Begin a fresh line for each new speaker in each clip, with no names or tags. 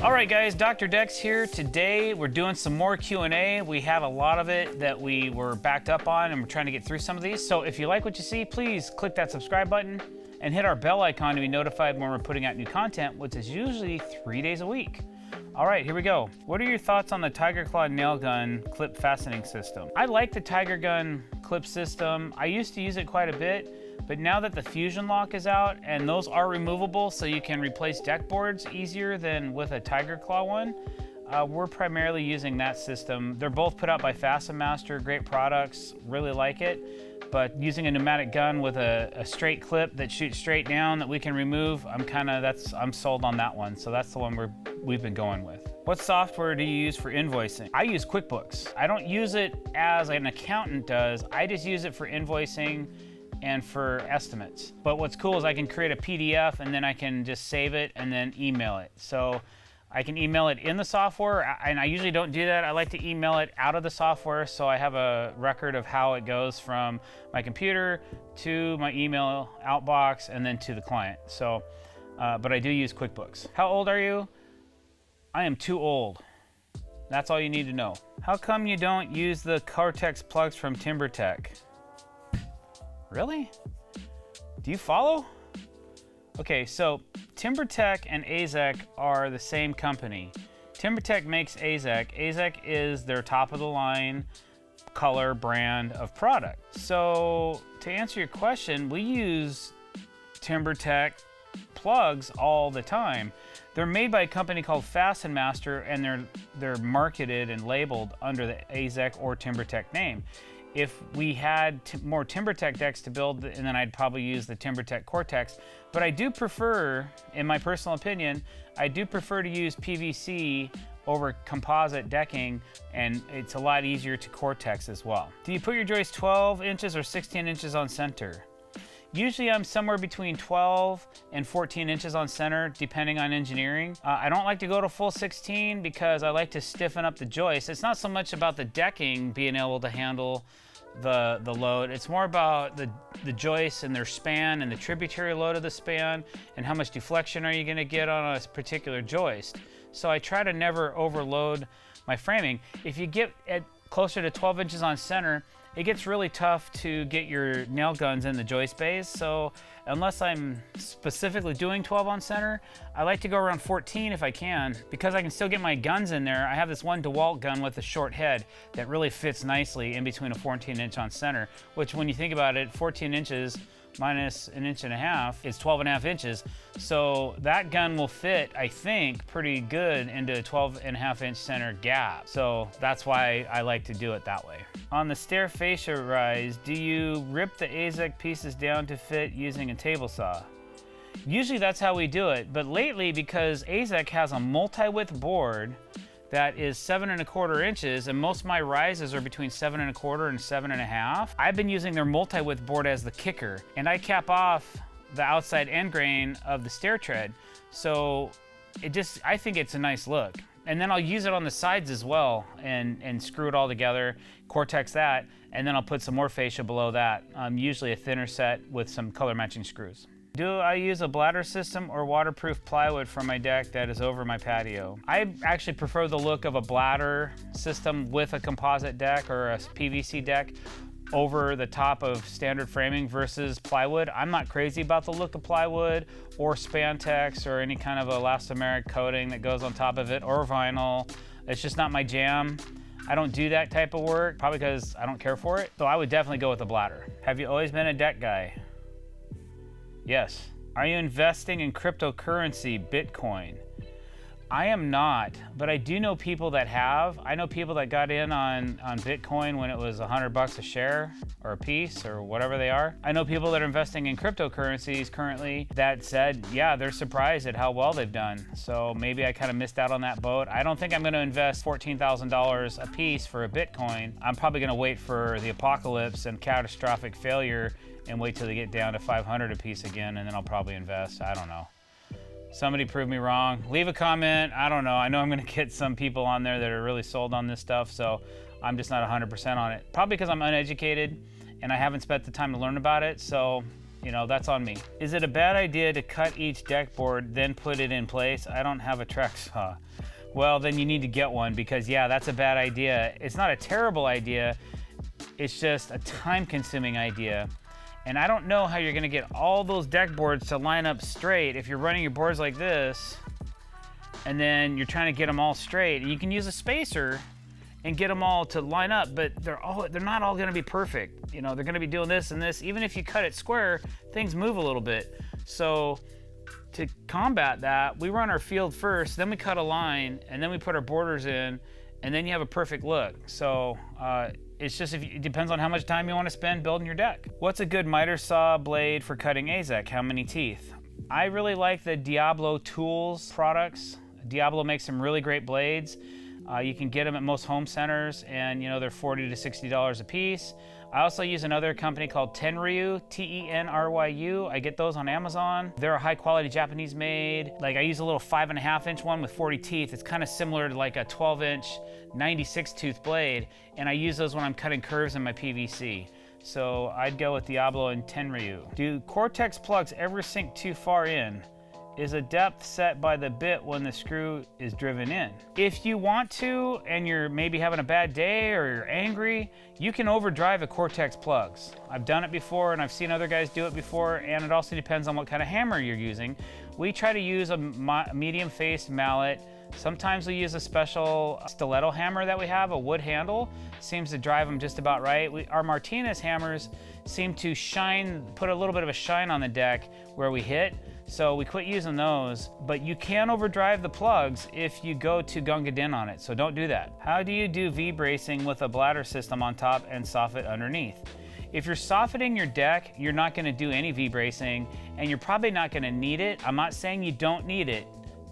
All right, guys, Dr. Decks here. Today, we're doing some more Q&A. We have a lot of it that we were backed up on, and we're trying to get through some of these. So if you like what you see, please click that subscribe button and hit our bell icon to be notified when we're putting out new content, which is usually 3 days a week. All right, here we go. What are your thoughts on the Tiger Claw nail gun clip fastening system? I like the Tiger Gun clip system. I used to use it quite a bit. But now that the fusion lock is out, and those are removable so you can replace deck boards easier than with a Tiger Claw one, we're primarily using that system. They're both put out by Facia Master, great products, really like it. But using a pneumatic gun with a straight clip that shoots straight down that we can remove, I'm sold on that one. So that's the one we've been going with. What software do you use for invoicing? I use QuickBooks. I don't use it as an accountant does. I just use it for invoicing and for estimates. But what's cool is I can create a PDF and then I can just save it and then email it. So I can email it in the software, and I usually don't do that. I like to email it out of the software so I have a record of how it goes from my computer to my email outbox and then to the client. So, but I do use QuickBooks. How old are you? I am too old. That's all you need to know. How come you don't use the cortex plugs from TimberTech? Really? Do you follow? Okay, so TimberTech and Azek are the same company. TimberTech makes Azek. Azek is their top of the line color brand of product. So to answer your question, we use TimberTech plugs all the time. They're made by a company called Facia Master, and they're marketed and labeled under the Azek or TimberTech name. If we had more TimberTech decks to build, and then I'd probably use the TimberTech Cortex. But I do prefer, in my personal opinion, I do prefer to use PVC over composite decking, and it's a lot easier to Cortex as well. Do you put your joist 12 inches or 16 inches on center? Usually I'm somewhere between 12 and 14 inches on center, depending on engineering. I don't like to go to full 16 because I like to stiffen up the joist. It's not so much about the decking being able to handle the load. It's more about the joists and their span and the tributary load of the span and how much deflection are you gonna get on a particular joist. So I try to never overload my framing. If you get at closer to 12 inches on center, it gets really tough to get your nail guns in the joist bays. So unless I'm specifically doing 12 on center, I like to go around 14 if I can, because I can still get my guns in there. I have this one DeWalt gun with a short head that really fits nicely in between a 14-inch on center, which when you think about it, 14 inches minus an inch and a half is 12 and a half inches. So that gun will fit, I think, pretty good into a 12 and a half inch center gap. So that's why I like to do it that way. On the stair fascia rise, do you rip the Azek pieces down to fit using a table saw? Usually that's how we do it, but lately, because Azek has a multi-width board that is 7 1/4 inches, and most of my rises are between 7 1/4 and 7 1/2. I've been using their multi-width board as the kicker, and I cap off the outside end grain of the stair tread. So I think it's a nice look. And then I'll use it on the sides as well and screw it all together, Cortex that, and then I'll put some more fascia below that, usually a thinner set with some color matching screws. Do I use a Bladder system or waterproof plywood for my deck that is over my patio? I actually prefer the look of a Bladder system with a composite deck or a PVC deck over the top of standard framing versus plywood. I'm not crazy about the look of plywood or Spantex or any kind of elastomeric coating that goes on top of it, or vinyl. It's just not my jam. I don't do that type of work, probably because I don't care for it. So I would definitely go with a Bladder. Have you always been a deck guy? Yes. Are you investing in cryptocurrency, Bitcoin? I am not, but I do know people that have. I know people that got in on Bitcoin when it was $100 a share or a piece or whatever they are. I know people that are investing in cryptocurrencies currently that said, yeah, they're surprised at how well they've done. So maybe I kind of missed out on that boat. I don't think I'm going to invest $14,000 a piece for a Bitcoin. I'm probably going to wait for the apocalypse and catastrophic failure and wait till they get down to 500 a piece again, and then I'll probably invest. I don't know. Somebody prove me wrong. Leave a comment. I don't know. I know I'm going to get some people on there that are really sold on this stuff, so I'm just not 100% on it. Probably because I'm uneducated and I haven't spent the time to learn about it. So You know, that's on me. Is it a bad idea to cut each deck board, then put it in place? I don't have a Trex saw. Well, then you need to get one, because yeah, that's a bad idea. It's not a terrible idea, it's just a time-consuming idea. And I don't know how you're gonna get all those deck boards to line up straight if you're running your boards like this, and then you're trying to get them all straight. You can use a spacer and get them all to line up, but they're not all gonna be perfect. You know, they're gonna be doing this and this. Even if you cut it square, things move a little bit. So to combat that, we run our field first, then we cut a line, and then we put our borders in, and then you have a perfect look. So it's just, it depends on how much time you want to spend building your deck. What's a good miter saw blade for cutting Azek? How many teeth? I really like the Diablo Tools products. Diablo makes some really great blades. You can get them at most home centers, and you know, they're $40 to $60 a piece. I also use another company called Tenryu, T-E-N-R-Y-U. I get those on Amazon. They're a high quality Japanese made. Like, I use a little 5.5 inch one with 40 teeth. It's kind of similar to like a 12 inch 96 tooth blade. And I use those when I'm cutting curves in my PVC. So I'd go with Diablo and Tenryu. Do cortex plugs ever sink too far in? Is a depth set by the bit when the screw is driven in? If you want to, and you're maybe having a bad day or you're angry, you can overdrive a cortex plugs. I've done it before, and I've seen other guys do it before, and it also depends on what kind of hammer you're using. We try to use a medium-faced mallet. Sometimes we use a special stiletto hammer that we have, a wood handle. Seems to drive them just about right. Our Martinez hammers seem to put a little bit of a shine on the deck where we hit. So we quit using those, but you can overdrive the plugs if you go to Gunga Din on it, so don't do that. How do you do V-bracing with a bladder system on top and soffit underneath? If you're soffiting your deck, you're not gonna do any V-bracing, and you're probably not gonna need it. I'm not saying you don't need it.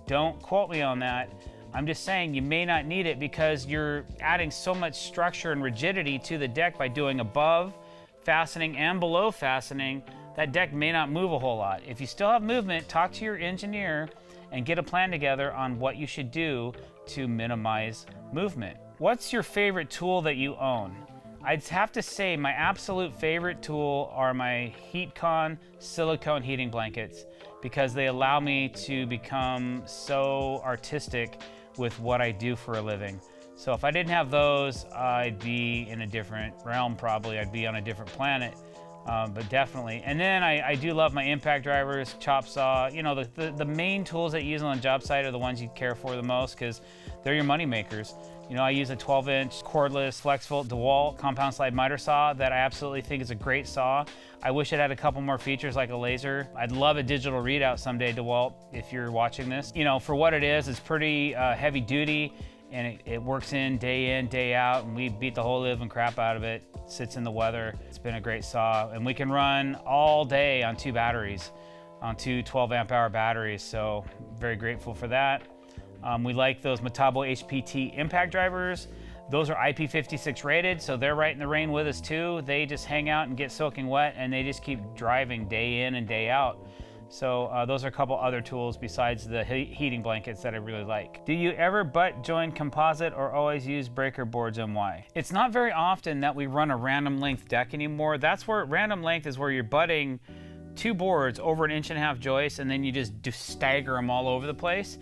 Don't quote me on that. I'm just saying you may not need it because you're adding so much structure and rigidity to the deck by doing above fastening and below fastening. That deck may not move a whole lot. If you still have movement, talk to your engineer and get a plan together on what you should do to minimize movement. What's your favorite tool that you own? I'd have to say my absolute favorite tool are my HeatCon silicone heating blankets, because they allow me to become so artistic with what I do for a living. So if I didn't have those, I'd be in a different realm probably. I'd be on a different planet. But definitely. And then I do love my impact drivers, chop saw. You know, the main tools that you use on the job site are the ones you care for the most, because they're your money makers. You know, I use a 12-inch cordless FlexVolt DeWalt compound slide miter saw that I absolutely think is a great saw. I wish it had a couple more features like a laser. I'd love a digital readout someday, DeWalt, if you're watching this. You know, for what it is, it's pretty heavy duty, and it works in, day out, and we beat the whole living crap out of it. It sits in the weather. It's been a great saw, and we can run all day on 2 batteries, on 2 12-amp-hour batteries, so very grateful for that. We like those Metabo HPT impact drivers. Those are IP56 rated, so they're right in the rain with us too. They just hang out and get soaking wet, and they just keep driving day in and day out. So those are a couple other tools besides the heating blankets that I really like. Do you ever butt join composite or always use breaker boards, and why? It's not very often that we run a random length deck anymore. That's where random length is, where you're butting 2 boards over an 1.5-inch joist, and then you just stagger them all over the place.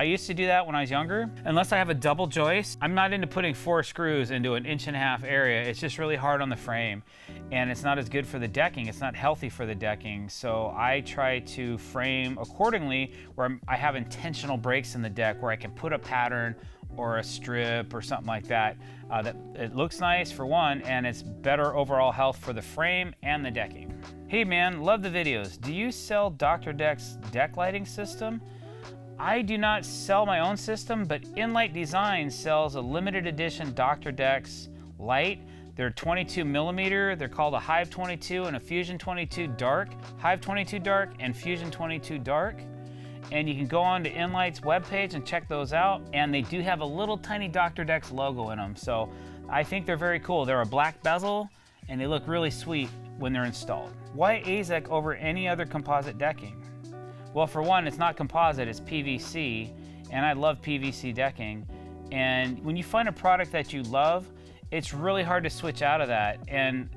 I used to do that when I was younger. Unless I have a double joist, I'm not into putting 4 screws into an 1.5-inch area. It's just really hard on the frame, and it's not as good for the decking. It's not healthy for the decking. So I try to frame accordingly, where I have intentional breaks in the deck where I can put a pattern or a strip or something like that. That it looks nice for one, and it's better overall health for the frame and the decking. Hey man, love the videos. Do you sell drdecks deck lighting system? I do not sell my own system, but Inlight Design sells a limited edition drdecks light. They're 22 millimeter. They're called a Hive 22 and a Fusion 22 Dark. Hive 22 Dark and Fusion 22 Dark. And you can go on to Inlight's webpage and check those out. And they do have a little tiny drdecks logo in them. So I think they're very cool. They're a black bezel, and they look really sweet when they're installed. Why Azek over any other composite decking? Well, for one, it's not composite, it's PVC, and I love PVC decking. And when you find a product that you love, it's really hard to switch out of that. And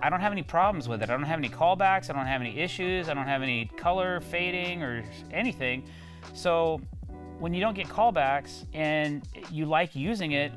I don't have any problems with it. I don't have any callbacks, I don't have any issues, I don't have any color fading or anything. So when you don't get callbacks and you like using it,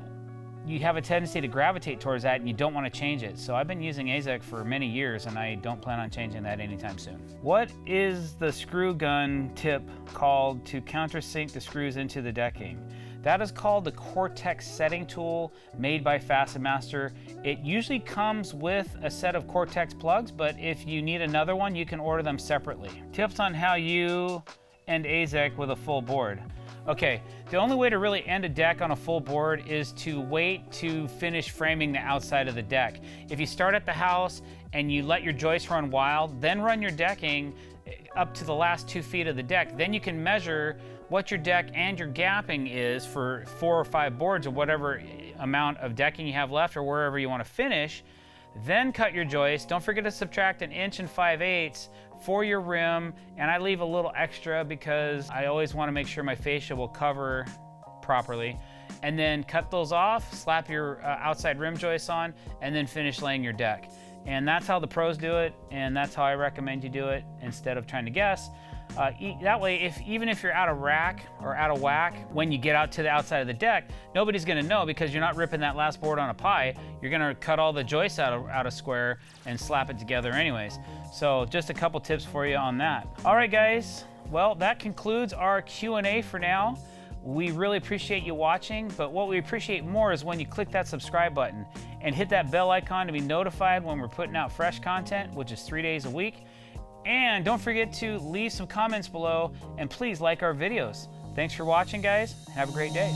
you have a tendency to gravitate towards that and you don't want to change it. So I've been using Azek for many years and I don't plan on changing that anytime soon. What is the screw gun tip called to countersink the screws into the decking? That is called the Cortex setting tool made by Facia Master. It usually comes with a set of Cortex plugs, but if you need another one, you can order them separately. Tips on how you end Azek with a full board. Okay, the only way to really end a deck on a full board is to wait to finish framing the outside of the deck. If you start at the house and you let your joists run wild, then run your decking up to the last 2 feet of the deck, then you can measure what your deck and your gapping is for 4 or 5 boards or whatever amount of decking you have left or wherever you want to finish. Then cut your joist. Don't forget to subtract 1 5/8 inches for your rim, and I leave a little extra because I always want to make sure my fascia will cover properly. And then cut those off, slap your outside rim joists on, and then finish laying your deck. And that's how the pros do it, and that's how I recommend you do it instead of trying to guess. That way, even if you're out of rack or out of whack, when you get out to the outside of the deck, nobody's gonna know because you're not ripping that last board on a pie. You're gonna cut all the joists out of square and slap it together anyways. So just a couple tips for you on that. All right, guys. Well, that concludes our Q&A for now. We really appreciate you watching, but what we appreciate more is when you click that subscribe button and hit that bell icon to be notified when we're putting out fresh content, which is 3 days a week. And don't forget to leave some comments below and please like our videos. Thanks for watching, guys. Have a great day.